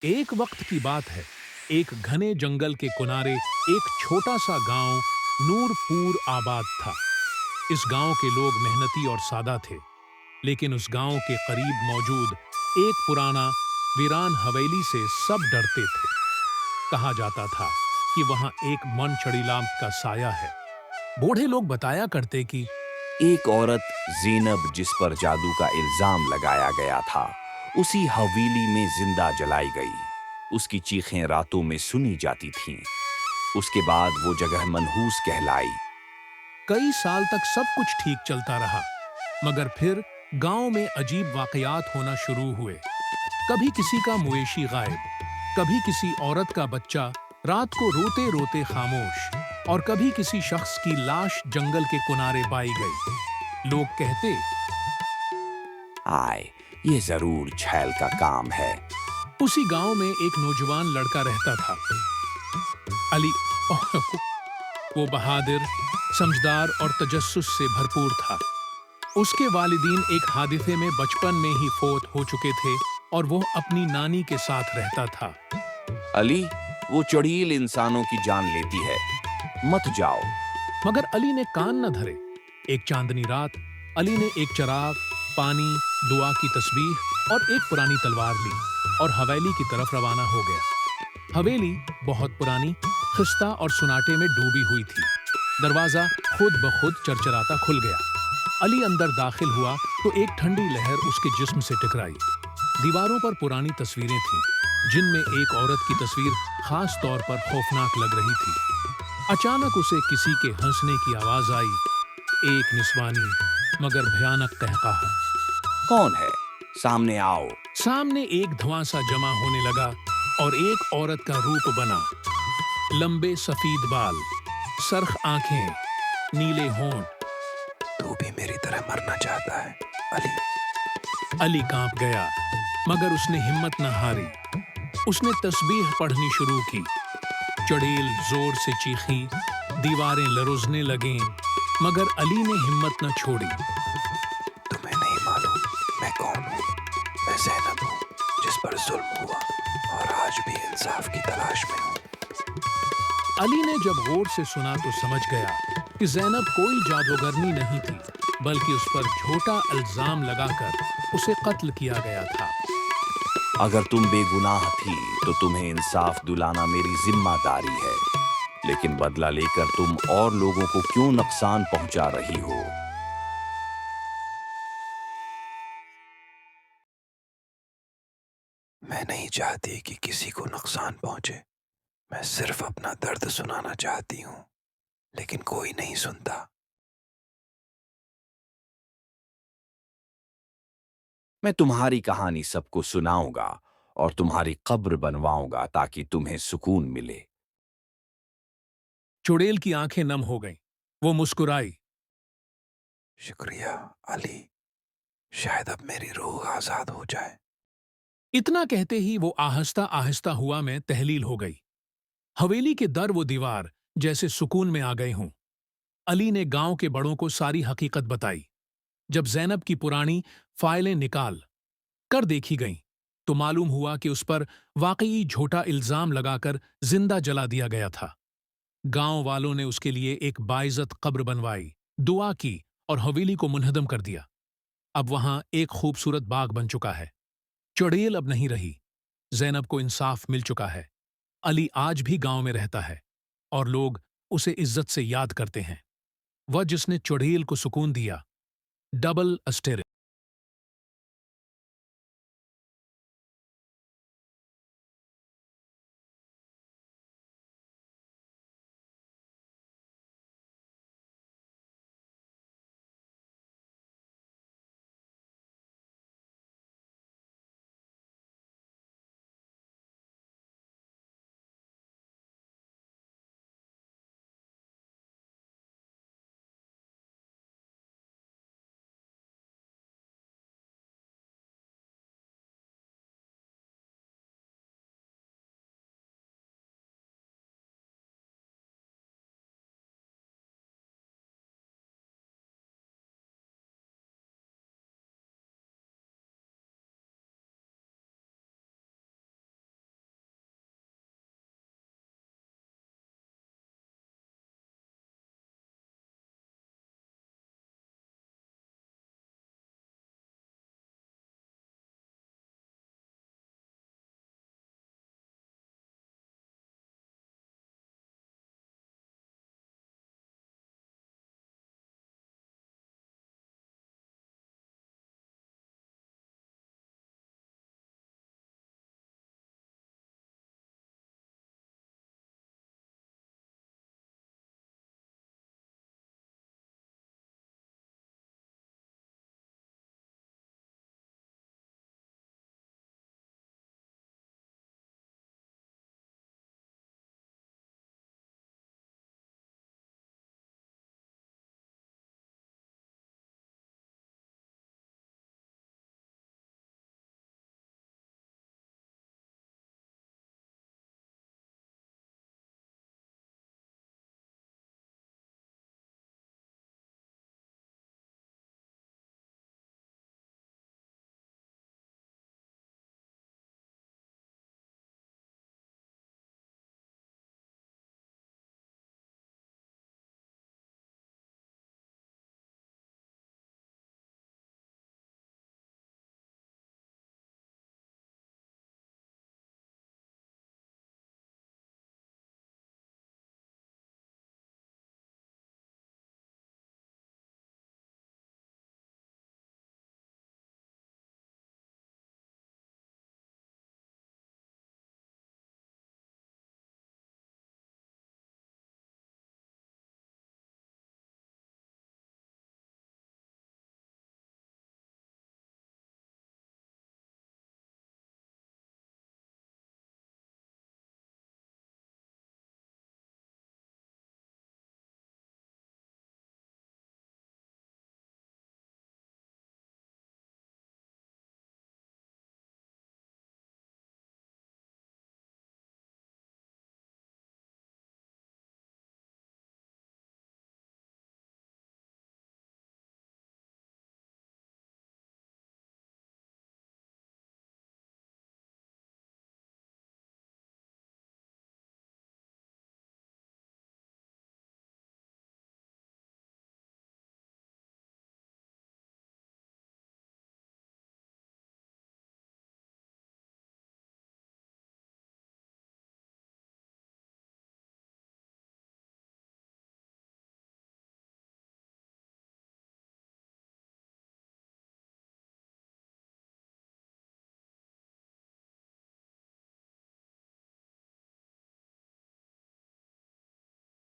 एक वक्त की बात है। एक घने जंगल के किनारे एक छोटा सा गांव नूरपुर आबाद था। इस गांव के लोग मेहनती और सादा थे, लेकिन उस गांव के करीब मौजूद एक पुराना वीरान हवेली से सब डरते थे। कहा जाता था कि वहां एक मन चढ़ीलाम का साया है। बूढ़े लोग बताया करते कि एक औरत ज़ैनब जिस पर जादू का इल्जाम लगाया गया था, उसी हवेली में जिंदा जलाई गई। उसकी चीखें रातों में सुनी जाती थीं। उसके बाद वो जगह मनहूस कहलाई। कई साल तक सब कुछ ठीक चलता रहा, मगर फिर गांव में अजीब वाकयात होना शुरू हुए। कभी किसी का मवेशी गायब, कभी किसी औरत का बच्चा रात को रोते रोते खामोश, और कभी किसी शख्स की लाश जंगल के किनारे पाई गई। लोग कहते, आए, ये जरूर छैल का काम है। उसी गांव में एक नौजवान लड़का रहता था, अली। वो बहादुर, समझदार और तजस्सुस से भरपूर था। उसके वालिदीन एक हादसे में बचपन में ही फौत हो चुके थे और वो अपनी नानी के साथ रहता था। अली, वो चुड़ैल इंसानों की जान लेती है, मत जाओ। मगर अली ने कान न धरे। एक चांदनी रात अली ने एक चिराग, पानी, दुआ की तस्बीह और एक पुरानी तलवार ली और हवेली की तरफ रवाना हो गया। हवेली बहुत पुरानी, खिस्ता और सुनाटे में डूबी हुई थी। दरवाजा खुद ब खुद चरचराता खुल गया। अली अंदर दाखिल हुआ तो एक ठंडी लहर उसके जिस्म से टकराई। दीवारों पर पुरानी तस्वीरें थीं, जिनमें एक औरत की तस्वीर खास तौर पर खौफनाक लग रही थी। अचानक उसे किसी के हंसने की आवाज आई, एक निस्वानी मगर भयानक कहकाहा। कौन है? सामने आओ। सामने एक धुआं सा जमा होने लगा और एक औरत का रूप बना। लंबे सफेद बाल, सरख आंखें, नीले होंठ। तू भी मेरी तरह मरना चाहता है, अली? अली कांप गया, मगर उसने हिम्मत न हारी। उसने तस्बीह पढ़नी शुरू की। चुड़ैल जोर से चीखी, दीवारें लरज़ने लगीं, मगर अली ने हिम्मत न छोड़ी। तुम्हें नहीं मालूम मैं कौन हूँ? मैं ज़ैनब हूँ, जिस पर जुल्म हुआ और आज भी इंसाफ की तलाश में हूँ। अली ने जब गौर से सुना तो समझ गया कि ज़ैनब कोई जादूगरनी नहीं थी, बल्कि उस पर झूठा इल्जाम लगाकर उसे कत्ल किया गया था। अगर तुम बेगुनाह थी तो तुम्हें इंसाफ दिलाना मेरी जिम्मेदारी है, लेकिन बदला लेकर तुम और लोगों को क्यों नुकसान पहुंचा रही हो? मैं नहीं चाहती कि किसी को नुकसान पहुंचे। मैं सिर्फ अपना दर्द सुनाना चाहती हूँ, लेकिन कोई नहीं सुनता। मैं तुम्हारी कहानी सबको सुनाऊंगा और तुम्हारी कब्र बनवाऊंगा ताकि तुम्हें सुकून मिले। चुड़ैल की आंखें नम हो गईं। वो मुस्कुराई। शुक्रिया अली, शायद अब मेरी रूह आजाद हो जाए। इतना कहते ही वो आहिस्ता आहिस्ता हुआ में तहलील हो गई। हवेली के दर वो दीवार जैसे सुकून में आ गए हों। अली ने गांव के बड़ों को सारी हकीकत बताई। जब ज़ैनब की पुरानी फाइलें निकाल कर देखी गईं, तो मालूम हुआ कि उस पर वाकई झूठा इल्जाम लगाकर जिंदा जला दिया गया था। गांव वालों ने उसके लिए एक बाइज्जत कब्र बनवाई, दुआ की और हवेली को मुनहदम कर दिया। अब वहां एक खूबसूरत बाग बन चुका है। चुड़ैल अब नहीं रही। ज़ैनब को इंसाफ मिल चुका है। अली आज भी गांव में रहता है और लोग उसे इज्जत से याद करते हैं। वह जिसने चुड़ैल को सुकून दिया। डबल अस्टेरिस्क।